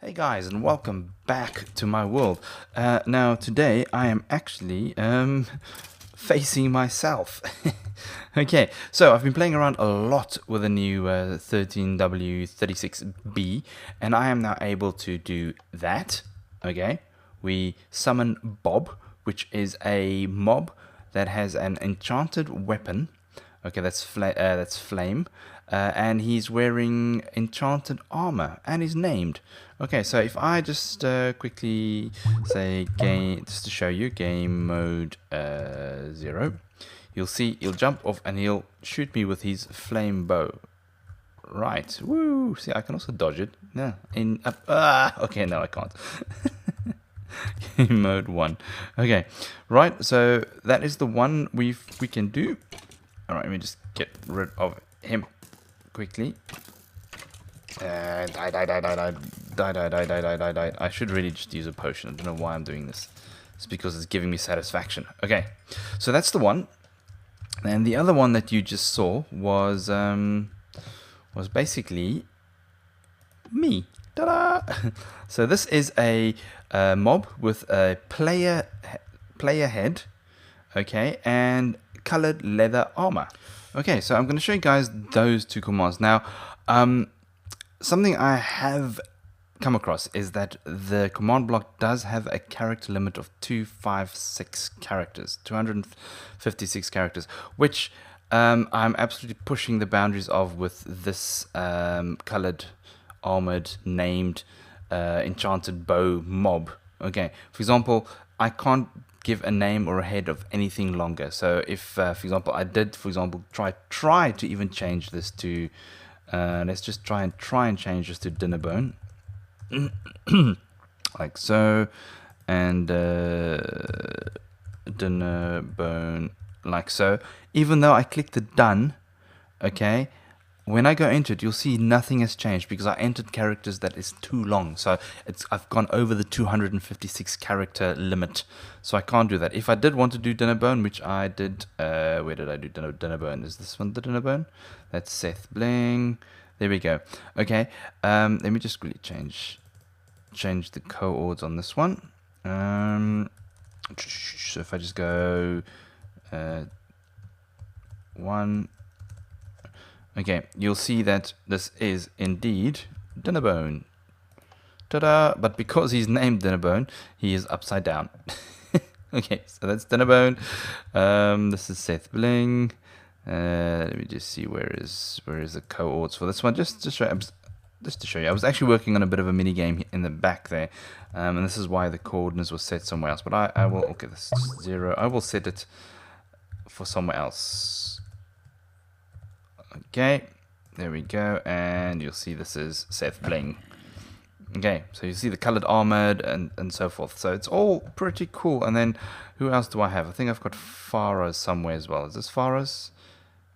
Hey guys, and welcome back to my world. Now today I am actually facing myself. Okay, so I've been playing around a lot with the new 13W36B, and I am now able to do that. Okay, we summon Bob, which is a mob that has an enchanted weapon. Okay, that's flame, and he's wearing enchanted armor, and he's named. Okay, so if I just quickly say game, just to show you game mode 0, you'll see he'll jump off and he'll shoot me with his flame bow. Right, woo! See, I can also dodge it. No, okay, no, I can't. Game mode 1. Okay, right. So that is the one we can do. All right, let me just get rid of him quickly. Die. I should really just use a potion. I don't know why I'm doing this. It's because it's giving me satisfaction. Okay, so that's the one. And the other one that you just saw was basically me. Ta-da! So this is a mob with a player head. Okay, and colored leather armor. Okay, so I'm going to show you guys those two commands. Now, something I have come across is that the command block does have a character limit of 256 characters, 256 characters, which I'm absolutely pushing the boundaries of with this colored, armored, named, enchanted bow mob. Okay, for example, I can't give a name or a head of anything longer. So if, for example, I did, try to even change this to, let's just try and change this to Dinnerbone, like so, and Dinnerbone, like so. Even though I click the done, okay, when I go into it, you'll see nothing has changed because I entered characters that is too long. So I've gone over the 256 character limit. So I can't do that. If I did want to do Dinnerbone, which I did, where did I do Dinnerbone? Is this one the Dinnerbone? That's Seth Bling. There we go. Okay, let me just really change the coords on this one. So if I just go 1. Okay, you'll see that this is indeed Dinnerbone. Ta-da! But because he's named Dinnerbone, he is upside down. Okay, so that's Dinnerbone. This is Seth Bling. Let me just see where is the coords for this one. Just to show you, I was actually working on a bit of a mini game in the back there, and this is why the coordinates were set somewhere else. But I will this is 0. I will set it for somewhere else. Okay, there we go, and you'll see this is Seth Bling. Okay, so you see the colored armored and so forth. So it's all pretty cool. And then who else do I have? I think I've got Farah's somewhere as well. Is this Farah's?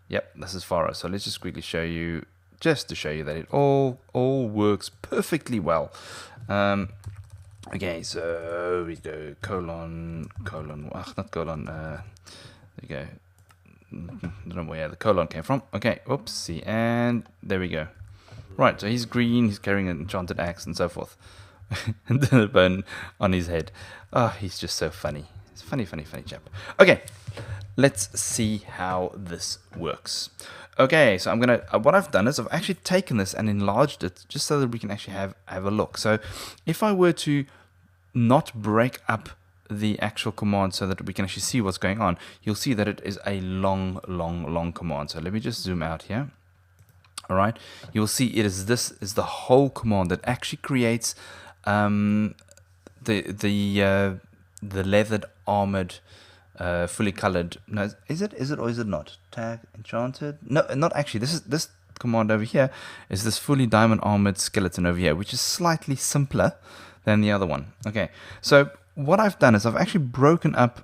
Yep, this is Farah. So let's just quickly show you, just to show you that it all works perfectly well. Okay, so we go colon, not colon. There you go. I don't know where the colon came from. Okay, oopsie, and there we go. Right, so he's green, he's carrying an enchanted axe and so forth. And then a bone on his head. Oh, he's just so funny. He's a funny chap. Okay, let's see how this works. Okay, so I'm gonna, what I've done is I've actually taken this and enlarged it just so that we can actually have a look. So if I were to not break up the actual command so that we can actually see what's going on, you'll see that it is a long command. So let me just zoom out here. All right, you'll see this is the whole command that actually creates the leathered armored fully colored. No, is it or is it not? Tag enchanted? No, not actually. This command over here is this fully diamond armored skeleton over here, which is slightly simpler than the other one. Okay, so what I've done is I've actually broken up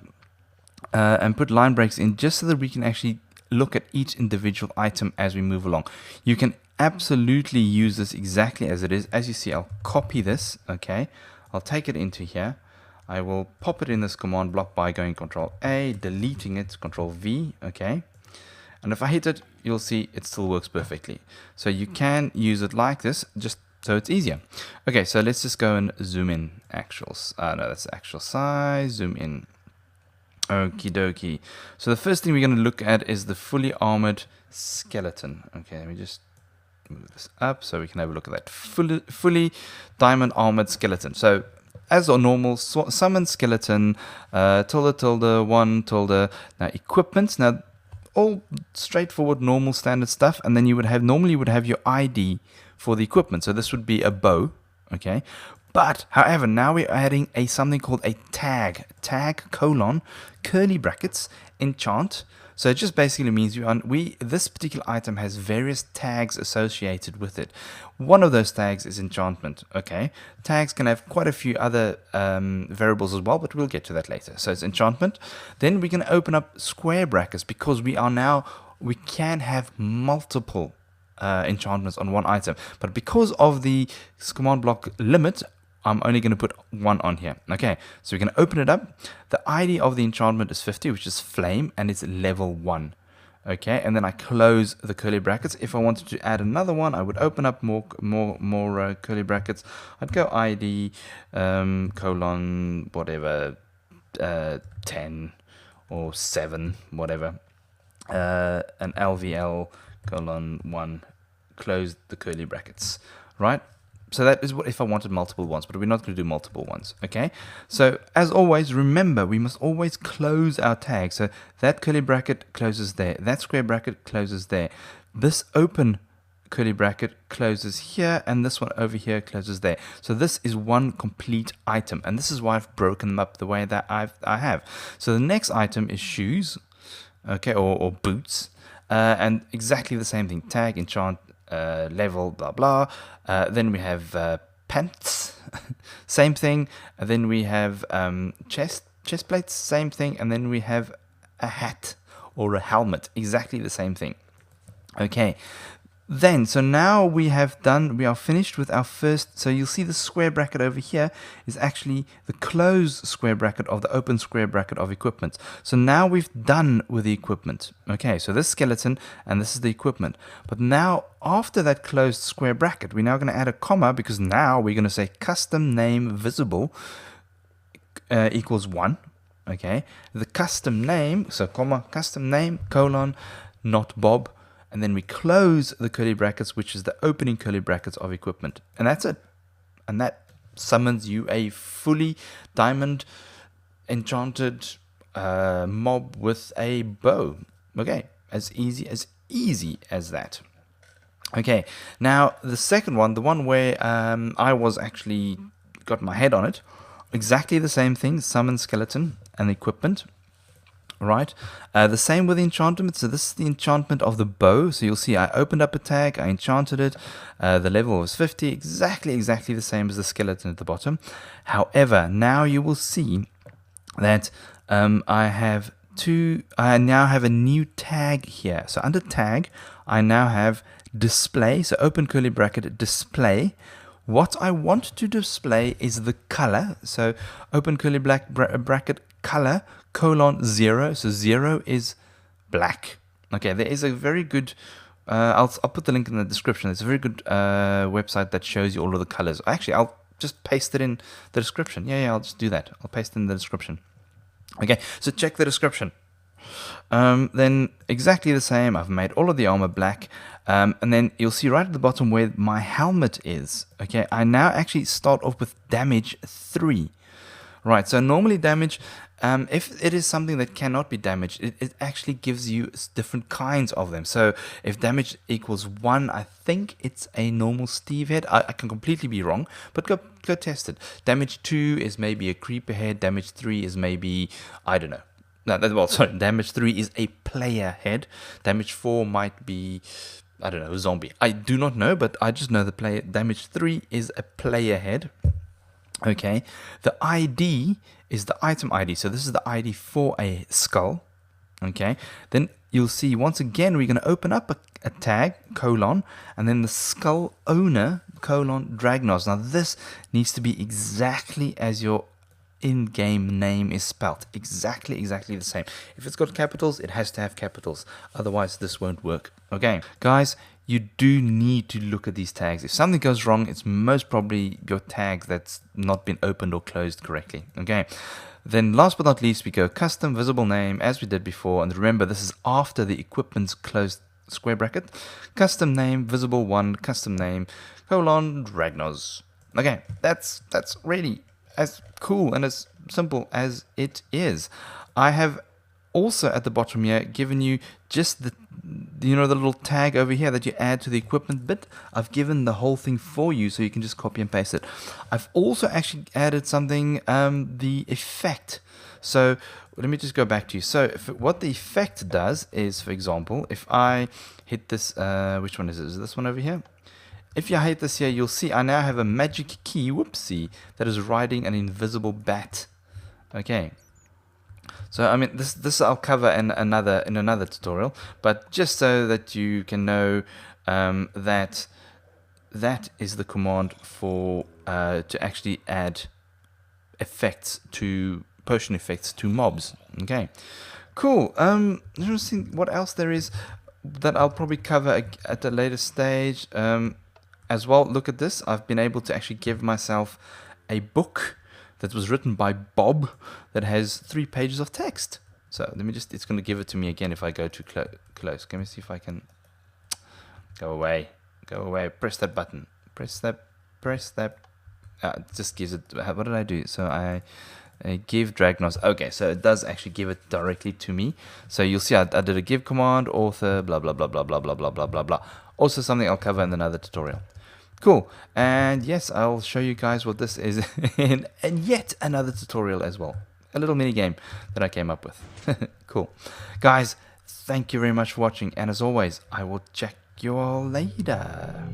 and put line breaks in just so that we can actually look at each individual item as we move along. You can absolutely use this exactly as it is. As you see, I'll copy this. Okay, I'll take it into here. I will pop it in this command block by going Control A, deleting it, Control V. Okay, and if I hit it, you'll see it still works perfectly. So you can use it like this. Just So it's easier. Okay, so let's just go and zoom in actuals. No, that's actual size. Zoom in. Okie dokie. So the first thing we're going to look at is the fully armored skeleton. Okay, let me just move this up so we can have a look at that fully diamond armored skeleton. So as a normal summon skeleton, tilde, 1, tilde. Now equipment. Now all straightforward, normal, standard stuff, and then you would have your ID for the equipment. So this would be a bow, okay. But however, now we're adding something called a tag colon curly brackets enchant. So it just basically means this particular item has various tags associated with it. One of those tags is enchantment. Okay, tags can have quite a few other variables as well, but we'll get to that later. So it's enchantment. Then we can open up square brackets because we can have multiple enchantments on one item. But because of the command block limit, I'm only going to put one on here. Okay, so we're going to open it up. The ID of the enchantment is 50, which is flame, and it's level 1. Okay, and then I close the curly brackets. If I wanted to add another one, I would open up more curly brackets. I'd go ID colon whatever 10 or 7, whatever, an LVL colon 1. Close the curly brackets, right? So that is what if I wanted multiple ones, but we're not going to do multiple ones, okay? So as always, remember, we must always close our tag. So that curly bracket closes there. That square bracket closes there. This open curly bracket closes here, and this one over here closes there. So this is one complete item, and this is why I've broken them up the way that I have. So the next item is shoes, okay, or boots, and exactly the same thing. Tag, enchant, level, blah blah. Then we have pants, same thing. And then we have chest plates, same thing. And then we have a hat or a helmet, exactly the same thing. Okay. Then, so now we are finished with our first, so you'll see the square bracket over here is actually the closed square bracket of the open square bracket of equipment. So now we've done with the equipment. Okay, so this skeleton and this is the equipment. But now, after that closed square bracket, we're now going to add a comma because now we're going to say CustomNameVisible equals 1. Okay, the custom name, so comma, custom name, colon, not Bob. And then we close the curly brackets, which is the opening curly brackets of equipment. And that's it. And that summons you a fully diamond enchanted mob with a bow. Okay, as easy as that. Okay, now the second one, the one where I was actually got my head on it, exactly the same thing, summon skeleton and equipment. Right, the same with the enchantment. So this is the enchantment of the bow. So you'll see I opened up a tag, I enchanted it. The level was 50, exactly the same as the skeleton at the bottom. However, now you will see that I now have a new tag here. So under tag, I now have display. So open curly bracket, display. What I want to display is the color. So open curly bracket, color, colon 0. So 0 is black. Okay, there is a very good, I'll put the link in the description. It's a very good website that shows you all of the colors. Actually, I'll just paste it in the description. Yeah, I'll just do that. I'll paste it in the description. Okay, so check the description. Then exactly the same. I've made all of the armor black. And then you'll see right at the bottom where my helmet is. Okay, I now actually start off with damage 3. Right, so normally damage, if it is something that cannot be damaged, it actually gives you different kinds of them. So if damage equals 1, I think it's a normal Steve head. I can completely be wrong, but go test it. Damage 2 is maybe a creeper head. Damage 3 is maybe, I don't know. No, damage 3 is a player head. Damage 4 might be, I don't know, a zombie. I do not know, but I just know the player. Damage 3 is a player head. Okay, the ID is the item ID. So this is the ID for a skull. Okay, then you'll see once again we're going to open up a tag, colon, and then the SkullOwner, colon, Dragnoz. Now this needs to be exactly as your in-game name is spelt. Exactly the same. If it's got capitals, it has to have capitals. Otherwise, this won't work. Okay, guys, you do need to look at these tags. If something goes wrong, it's most probably your tag that's not been opened or closed correctly. Okay. Then last but not least, we go custom visible name as we did before. And remember, this is after the equipment's closed square bracket. Custom name visible one, custom name Dragnoz. Okay, that's really as cool and as simple as it is. I have also at the bottom here given you just the the little tag over here that you add to the equipment bit. I've given the whole thing for you so you can just copy and paste it. I've also actually added something, the effect. So let me just go back to you. So what the effect does is, for example, if I hit this, which one is it? Is this one over here? If you hit this here, you'll see I now have a magic key, whoopsie, that is riding an invisible bat. Okay. So I mean, this I'll cover in another tutorial, but just so that you can know that is the command for to actually add effects to potion effects to mobs. Okay, cool. Let's see what else there is that I'll probably cover at a later stage as well. Look at this. I've been able to actually give myself a book that was written by Bob that has 3 pages of text. So let me just, it's going to give it to me again if I go too close. Let me see if I can, go away, press that button, press that, it just gives it, what did I do? So I give Dragnoz, okay, so it does actually give it directly to me. So you'll see I did a give command, author, blah, blah, blah, blah, blah, blah, blah, blah, blah, blah. Also something I'll cover in another tutorial. Cool, and yes, I'll show you guys what this is in yet another tutorial as well. A little mini game that I came up with. Cool. Guys, thank you very much for watching, and as always, I will check you all later.